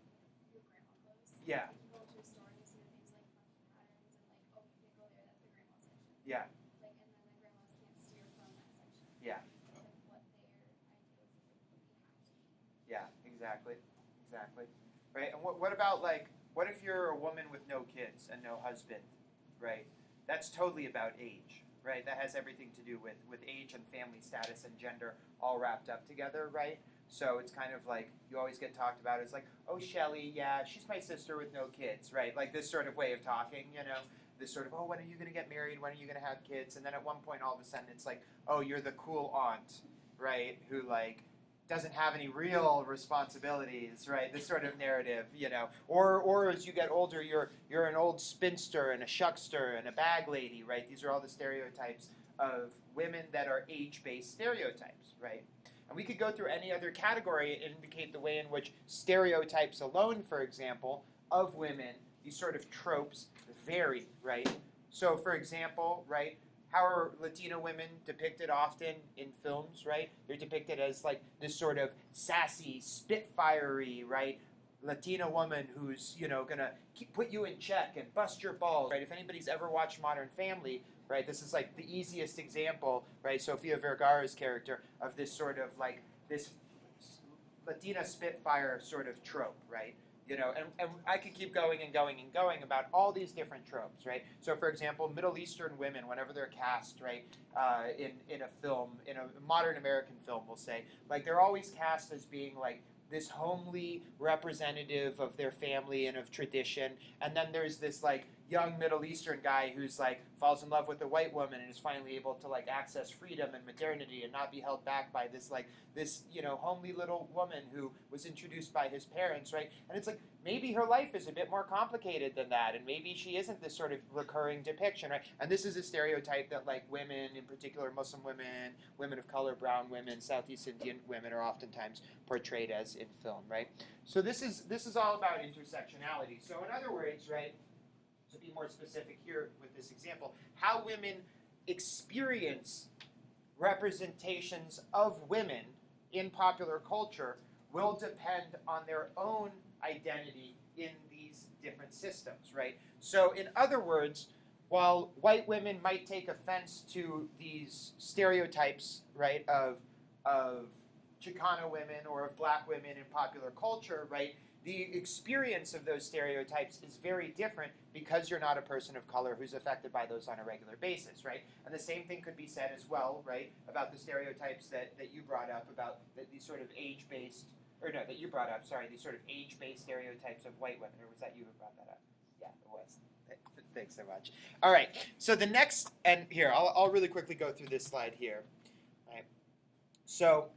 your grandma clothes. Yeah. Like you go to a store and you see the things like funky patterns and like, oh, you can't go there, that's the grandma section. Yeah. Like, and then the grandmas can't steer from that section. Yeah. It's like what their ideals of like what they have to be. Yeah. Exactly. Right. And what about like what if you're a woman with no kids and no husband? Right. That's totally about age. Right. That has everything to do with age and family status and gender all wrapped up together. Right. So it's kind of like you always get talked about as like, oh, Shelly, yeah, she's my sister with no kids, right? Like this sort of way of talking, this sort of, oh, when are you going to get married? When are you going to have kids? And then at one point, all of a sudden, it's like, oh, you're the cool aunt, right, who like doesn't have any real responsibilities, right? This sort of narrative, you know, or as you get older, you're an old spinster and a shuckster and a bag lady, right? These are all the stereotypes of women that are age-based stereotypes, right? And we could go through any other category and indicate the way in which stereotypes alone, for example, of women, these sort of tropes vary, right? So, for example, right, how are Latina women depicted often in films, right? They're depicted as like this sort of sassy, spitfiery, right, Latina woman who's, you know, gonna put you in check and bust your balls, right? If anybody's ever watched Modern Family, right, this is like the easiest example, right? Sofia Vergara's character of this sort of like this Latina spitfire sort of trope, right? You know, and I could keep going and going and going about all these different tropes, right? So, for example, Middle Eastern women, whenever they're cast, right, in a film, in a modern American film, we'll say, like they're always cast as being like this homely representative of their family and of tradition, and then there's this like young Middle Eastern guy who's like falls in love with a white woman and is finally able to like access freedom and modernity and not be held back by this like this, you know, homely little woman who was introduced by his parents, right? And it's like maybe her life is a bit more complicated than that, and maybe she isn't this sort of recurring depiction, right? And this is a stereotype that like women, in particular Muslim women, women of color, brown women, Southeast Asian women are oftentimes portrayed as in film, right? So this is all about intersectionality. So in other words, right, to be more specific here with this example, how women experience representations of women in popular culture will depend on their own identity in these different systems, right? So in other words, while white women might take offense to these stereotypes, right, of Chicana women or of black women in popular culture, right, the experience of those stereotypes is very different because you're not a person of color who's affected by those on a regular basis, right? And the same thing could be said as well, right, about the stereotypes that you brought up about these sort of age-based, or no, that you brought up, sorry, these sort of age-based stereotypes of white women, or was that you who brought that up? Yeah, it was. Thanks so much. All right, so the next, and here, I'll really quickly go through this slide here, right? So,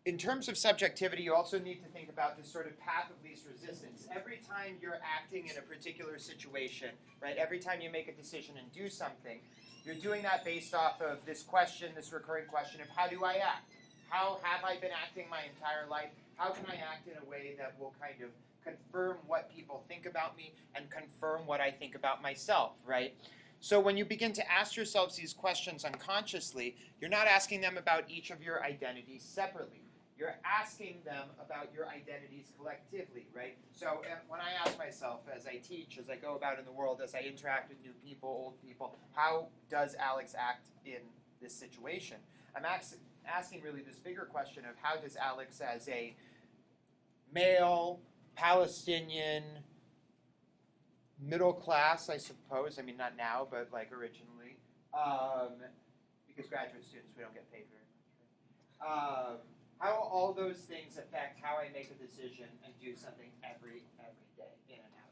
in terms of subjectivity, you also need to think about this sort of path of least resistance. Every time you're acting in a particular situation, right, every time you make a decision and do something, you're doing that based off of this question, this recurring question of how do I act? How have I been acting my entire life? How can I act in a way that will kind of confirm what people think about me and confirm what I think about myself, right? So when you begin to ask yourselves these questions unconsciously, you're not asking them about each of your identities separately. You're asking them about your identities collectively, right? So when I ask myself, as I teach, as I go about in the world, as I interact with new people, old people, how does Alex act in this situation? I'm asking really this bigger question of how does Alex as a male, Palestinian, middle class, I suppose, I mean not now, but like originally, because graduate students, we don't get paid very much, right? How all those things affect how I make a decision and do something every day, in and out,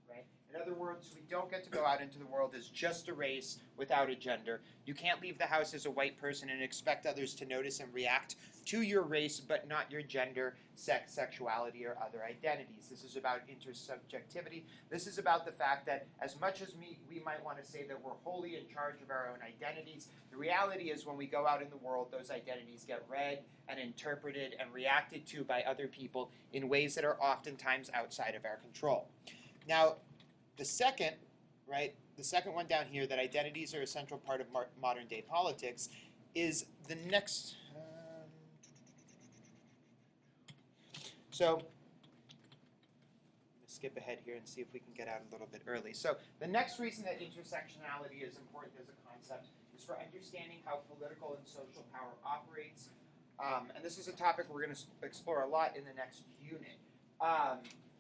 right? In other words, we don't get to go out into the world as just a race without a gender. You can't leave the house as a white person and expect others to notice and react to your race, but not your gender, sex, sexuality, or other identities. This is about intersubjectivity. This is about the fact that as much as we might want to say that we're wholly in charge of our own identities, the reality is when we go out in the world, those identities get read and interpreted and reacted to by other people in ways that are oftentimes outside of our control. Now, the second, right, the second one down here, that identities are a central part of modern day politics, is the next. So, I'm going to skip ahead here and see if we can get out a little bit early. So, the next reason that intersectionality is important as a concept is for understanding how political and social power operates. And this is a topic we're going to explore a lot in the next unit.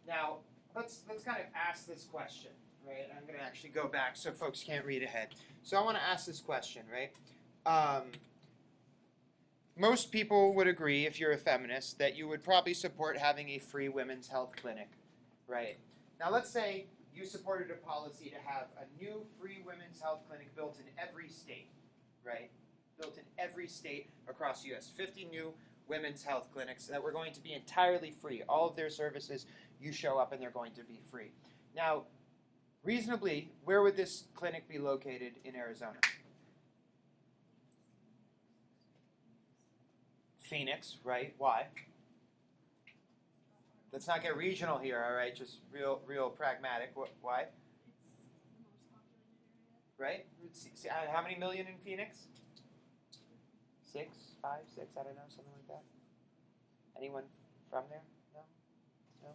Now, let's kind of ask this question, right? I'm going to actually go back so folks can't read ahead. So I want to ask this question, right? Most people would agree, if you're a feminist, that you would probably support having a free women's health clinic, right? Now let's say you supported a policy to have a new free women's health clinic built in every state, right? built in every state across the U.S. 50 new women's health clinics that were going to be entirely free. All of their services, you show up and they're going to be free. Now, reasonably, where would this clinic be located in Arizona? Phoenix, right? Why? Let's not get regional here, all right? Just real pragmatic. Why? Right? See, how many million in Phoenix? 6, 5, 6, I don't know, something like that. Anyone from there? No? No?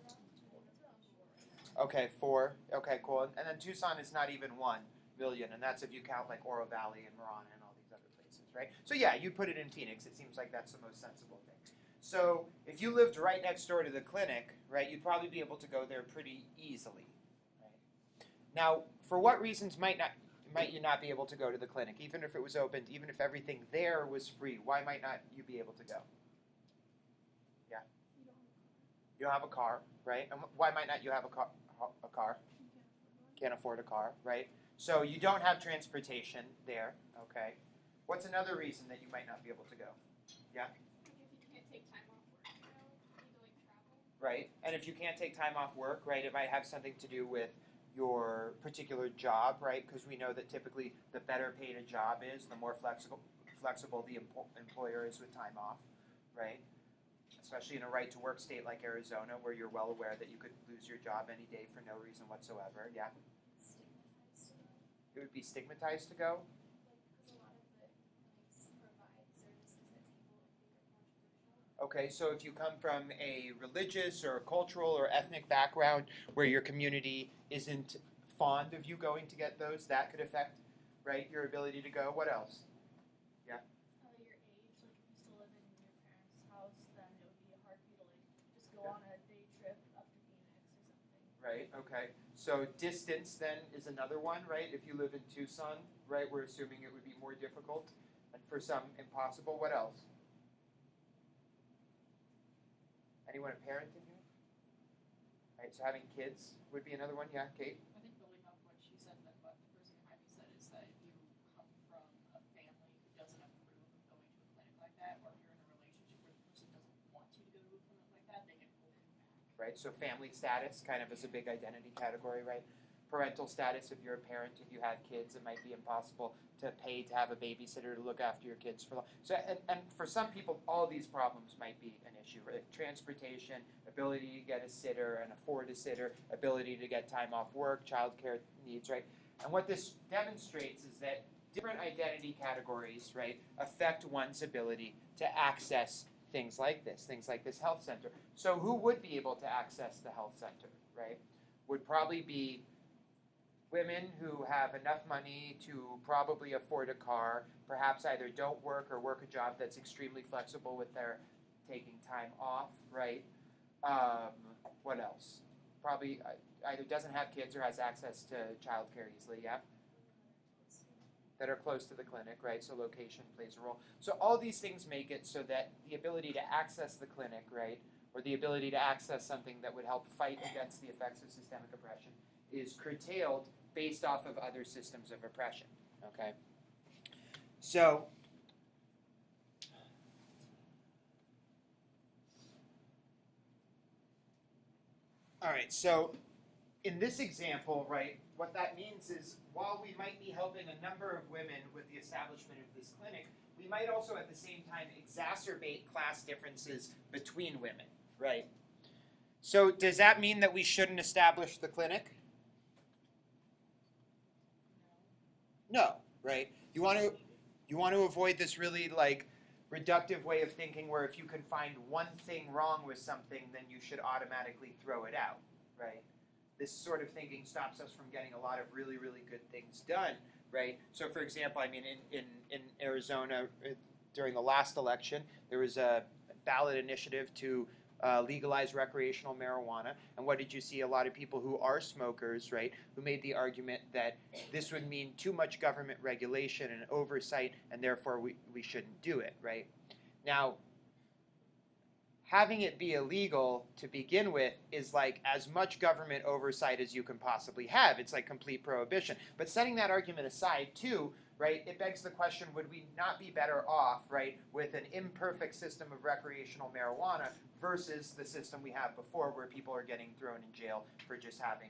Okay, 4. Okay, cool. And then Tucson is not even 1 million, and that's if you count like Oro Valley and Marana and all these other places, right? So yeah, you put it in Phoenix. It seems like that's the most sensible thing. So if you lived right next door to the clinic, right, you'd probably be able to go there pretty easily. Right? Now, for what reasons might you not be able to go to the clinic, even if it was opened, even if everything there was free? Why might not you be able to go? Yeah. You don't have a car, right? And why might not you have a car? Can't afford a car, right? So you don't have transportation there, okay? What's another reason that you might not be able to go? Yeah? Right, and if you can't take time off work, right, it might have something to do with your particular job, right? Because we know that typically the better paid a job is, the more flexible the employer is with time off, right? Especially in a right-to-work state like Arizona, where you're well aware that you could lose your job any day for no reason whatsoever. Yeah? It would be stigmatized to go? Okay, so if you come from a religious or cultural or ethnic background where your community isn't fond of you going to get those, that could affect, right, your ability to go. What else? Yeah? Your age, like if you still live in your parents' house, then it would be hard for you to just go on a day trip up to Phoenix or something. Right, okay. So distance then is another one, right? If you live in Tucson, right, we're assuming it would be more difficult and for some impossible. What else? Anyone a parent in here? Right, so having kids would be another one. Yeah, Kate? I think building off what she said, that what the person behind me said is that if you come from a family who doesn't approve of going to a clinic like that, or if you're in a relationship where the person doesn't want you to go to a clinic like that, they can hold you back. Right, so family status kind of is a big identity category, right? Parental status, if you're a parent, if you have kids, it might be impossible to pay to have a babysitter to look after your kids for long. So, and for some people, all these problems might be an issue, right? Transportation, ability to get a sitter and afford a sitter, ability to get time off work, childcare needs, right? And what this demonstrates is that different identity categories, right, affect one's ability to access things like this health center. So who would be able to access the health center, right? Would probably be women who have enough money to probably afford a car, perhaps either don't work or work a job that's extremely flexible with their taking time off, right? What else? Probably either doesn't have kids or has access to childcare easily, yeah? That are close to the clinic, right? So location plays a role. So all these things make it so that the ability to access the clinic, right, or the ability to access something that would help fight against the effects of systemic oppression is curtailed based off of other systems of oppression, okay? So, all right, so in this example, right, what that means is while we might be helping a number of women with the establishment of this clinic, we might also at the same time exacerbate class differences between women, right? So does that mean that we shouldn't establish the clinic? No, right? You want to avoid this really like reductive way of thinking where if you can find one thing wrong with something, then you should automatically throw it out, right? This sort of thinking stops us from getting a lot of really, really good things done, right? So for example, I mean, in Arizona, during the last election, there was a ballot initiative to legalize recreational marijuana. And what did you see? A lot of people who are smokers, right, who made the argument that this would mean too much government regulation and oversight, and therefore we shouldn't do it, right? Now, having it be illegal to begin with is like as much government oversight as you can possibly have. It's like complete prohibition. But setting that argument aside too, right, it begs the question, would we not be better off, right, with an imperfect system of recreational marijuana versus the system we have before where people are getting thrown in jail for just having,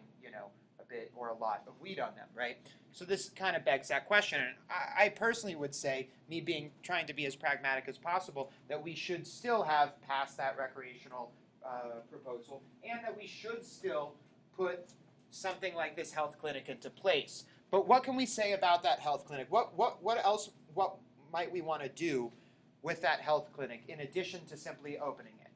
a bit or a lot of weed on them, right? So this kind of begs that question. And I personally would say, me trying to be as pragmatic as possible, that we should still have passed that recreational proposal, and that we should still put something like this health clinic into place. But what can we say about that health clinic? What else? What might we want to do with that health clinic in addition to simply opening it?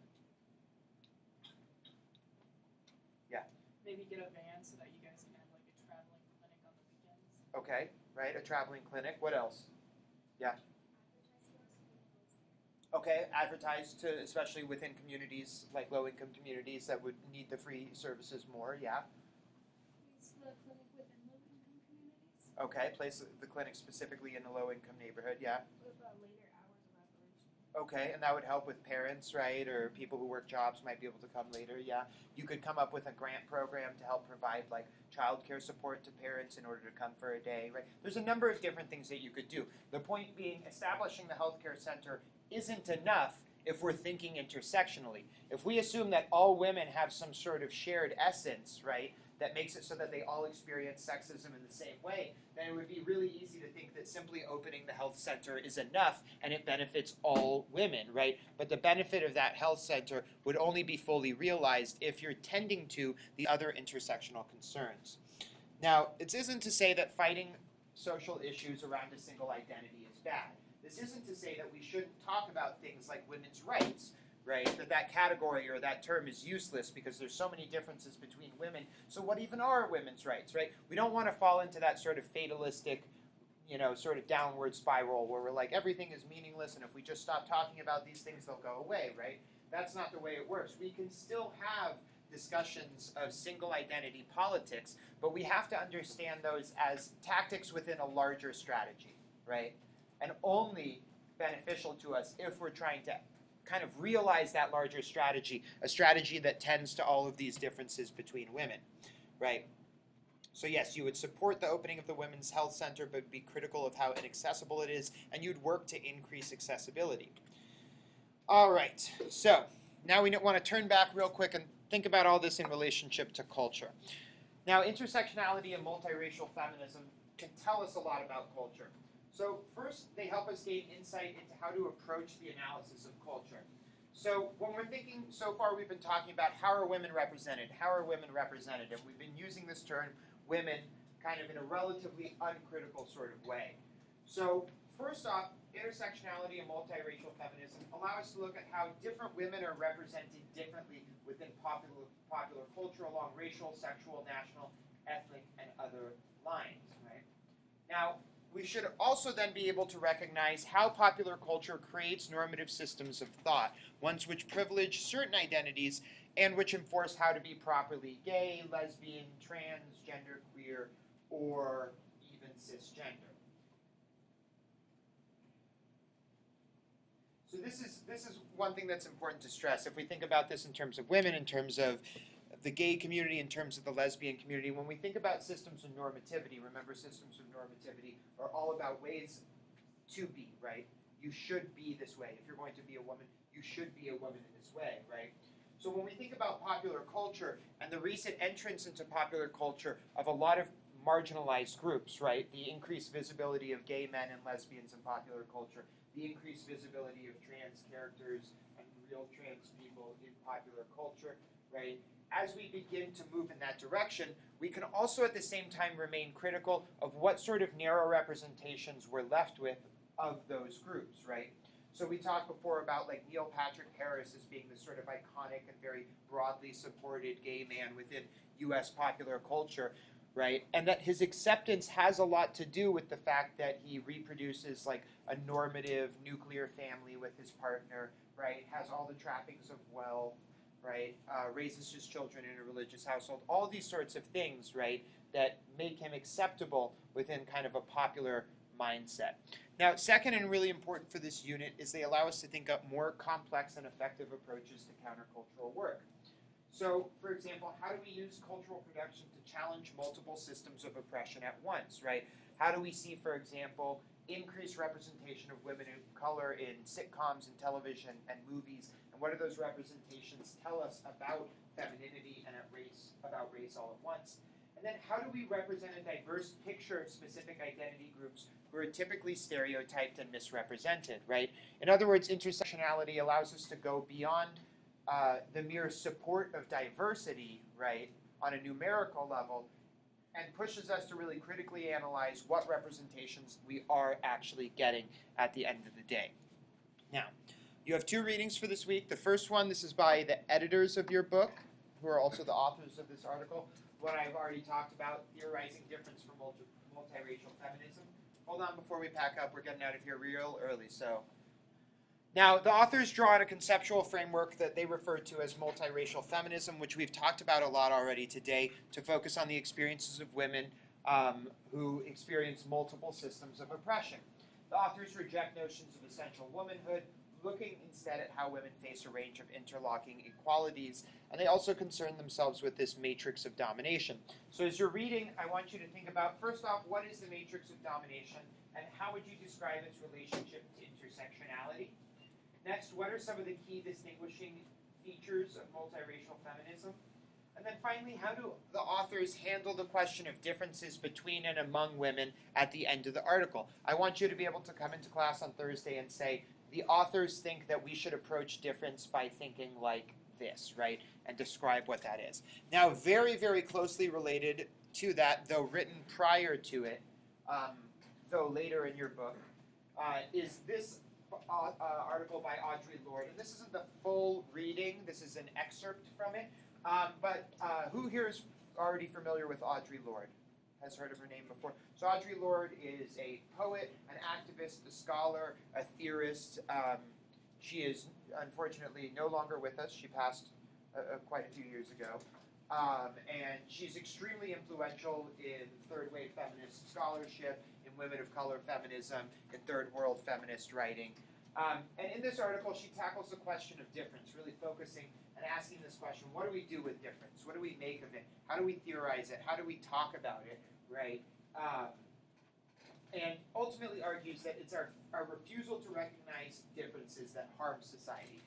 Yeah. Maybe get a van so that you guys can have like a traveling clinic on the weekends. Okay. Right. A traveling clinic. What else? Yeah. Okay. Advertise to, especially within communities like low-income communities that would need the free services more. Yeah. Use the clinic within low-income communities. Okay, place the clinic specifically in a low-income neighborhood, yeah. With later hours of operation. Okay, and that would help with parents, right, or people who work jobs might be able to come later, yeah. You could come up with a grant program to help provide, like, childcare support to parents in order to come for a day, right? There's a number of different things that you could do. The point being, establishing the healthcare center isn't enough if we're thinking intersectionally. If we assume that all women have some sort of shared essence, right, that makes it so that they all experience sexism in the same way, then it would be really easy to think that simply opening the health center is enough and it benefits all women, right? But the benefit of that health center would only be fully realized if you're tending to the other intersectional concerns. Now, it isn't to say that fighting social issues around a single identity is bad. This isn't to say that we shouldn't talk about things like women's rights, right? That category or that term is useless because there's so many differences between women. So what even are women's rights, right? We don't want to fall into that sort of fatalistic, sort of downward spiral where we're like, everything is meaningless, and if we just stop talking about these things, they'll go away, right? That's not the way it works. We can still have discussions of single identity politics, but we have to understand those as tactics within a larger strategy, right? And only beneficial to us if we're trying to kind of realize that larger strategy, a strategy that tends to all of these differences between women, right? So yes, you would support the opening of the Women's Health Center, but be critical of how inaccessible it is, and you'd work to increase accessibility. All right, so now we want to turn back real quick and think about all this in relationship to culture. Now, intersectionality and multiracial feminism can tell us a lot about culture. So first, they help us gain insight into how to approach the analysis of culture. So when we're thinking, so far we've been talking about how are women represented, and we've been using this term, women, kind of in a relatively uncritical sort of way. So first off, intersectionality and multiracial feminism allow us to look at how different women are represented differently within popular culture along racial, sexual, national, ethnic, and other lines, right? Now, we should also then be able to recognize how popular culture creates normative systems of thought, ones which privilege certain identities and which enforce how to be properly gay, lesbian, transgender, queer, or even cisgender. So this is one thing that's important to stress. If we think about this in terms of women, in terms of the gay community, in terms of the lesbian community, when we think about systems of normativity, remember systems of normativity are all about ways to be, right? You should be this way. If you're going to be a woman, you should be a woman in this way, right? So when we think about popular culture and the recent entrance into popular culture of a lot of marginalized groups, right? The increased visibility of gay men and lesbians in popular culture, the increased visibility of trans characters and real trans people in popular culture, right? As we begin to move in that direction, we can also at the same time remain critical of what sort of narrow representations we're left with of those groups, right? So we talked before about like Neil Patrick Harris as being this sort of iconic and very broadly supported gay man within US popular culture, right? And that his acceptance has a lot to do with the fact that he reproduces like a normative nuclear family with his partner, right? Has all the trappings of wealth, right? Raises his children in a religious household. All these sorts of things, right, that make him acceptable within kind of a popular mindset. Now, second and really important for this unit is they allow us to think up more complex and effective approaches to countercultural work. So, for example, how do we use cultural production to challenge multiple systems of oppression at once, right? How do we see, for example, increased representation of women of color in sitcoms and television and movies? And what do those representations tell us about femininity and about race all at once? And then how do we represent a diverse picture of specific identity groups who are typically stereotyped and misrepresented, right? In other words, intersectionality allows us to go beyond the mere support of diversity, right, on a numerical level, and pushes us to really critically analyze what representations we are actually getting at the end of the day. Now, you have 2 readings for this week. The first one, this is by the editors of your book, who are also the authors of this article. What I've already talked about, Theorizing Difference for Multiracial Feminism. Hold on before we pack up. We're getting out of here real early, so. Now, the authors draw on a conceptual framework that they refer to as multiracial feminism, which we've talked about a lot already today, to focus on the experiences of women who experience multiple systems of oppression. The authors reject notions of essential womanhood, looking instead at how women face a range of interlocking equalities, and they also concern themselves with this matrix of domination. So as you're reading, I want you to think about, first off, what is the matrix of domination, and how would you describe its relationship to intersectionality? Next, what are some of the key distinguishing features of multiracial feminism? And then finally, how do the authors handle the question of differences between and among women at the end of the article? I want you to be able to come into class on Thursday and say, the authors think that we should approach difference by thinking like this, right? And describe what that is. Now, very, very closely related to that, though written prior to it, though later in your book, is this article by Audre Lorde. And this isn't the full reading. This is an excerpt from it. But who here is already familiar with Audre Lorde? Has heard of her name before? So Audre Lorde is a poet, an activist, a scholar, a theorist. She is unfortunately no longer with us. She passed quite a few years ago. And she's extremely influential in third wave feminist scholarship, in women of color feminism, in third world feminist writing. And in this article, she tackles the question of difference, really focusing and asking this question: what do we do with difference? What do we make of it? How do we theorize it? How do we talk about it, right? And ultimately argues that it's our refusal to recognize differences that harm society.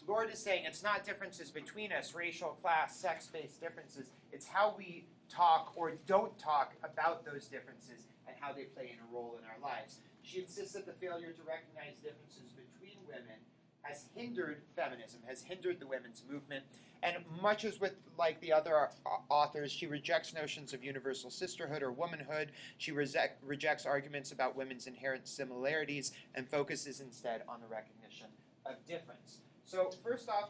Lorde is saying it's not differences between us, racial, class, sex-based differences. It's how we talk or don't talk about those differences and how they play in a role in our lives. She insists that the failure to recognize differences between women has hindered feminism, has hindered the women's movement. And much as with like the other authors, she rejects notions of universal sisterhood or womanhood. She rejects arguments about women's inherent similarities and focuses instead on the recognition of difference. So first off,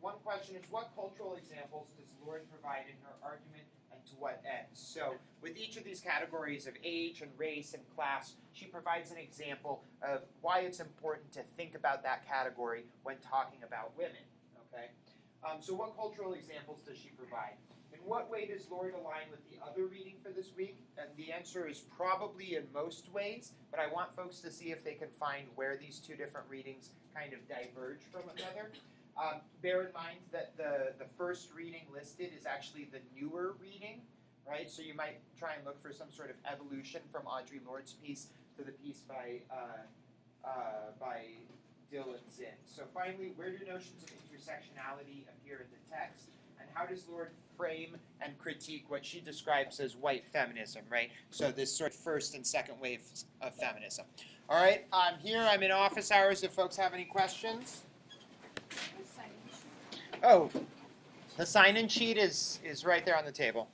one question is, what cultural examples does Lorde provide in her argument, and to what ends? So with each of these categories of age and race and class, she provides an example of why it's important to think about that category when talking about women. Okay. So what cultural examples does she provide? In what way does Lorde align with the other reading for this week? And the answer is probably in most ways, but I want folks to see if they can find where these 2 different readings kind of diverge from another. Bear in mind that the first reading listed is actually the newer reading, right? So you might try and look for some sort of evolution from Audre Lorde's piece to the piece by Dylan Zinn. So finally, where do notions of intersectionality appear in the text? And how does Lorde frame and critique what she describes as white feminism, right? So this sort of first and second waves of feminism. All right, I'm here. I'm in office hours if folks have any questions. Oh, the sign-in sheet is right there on the table.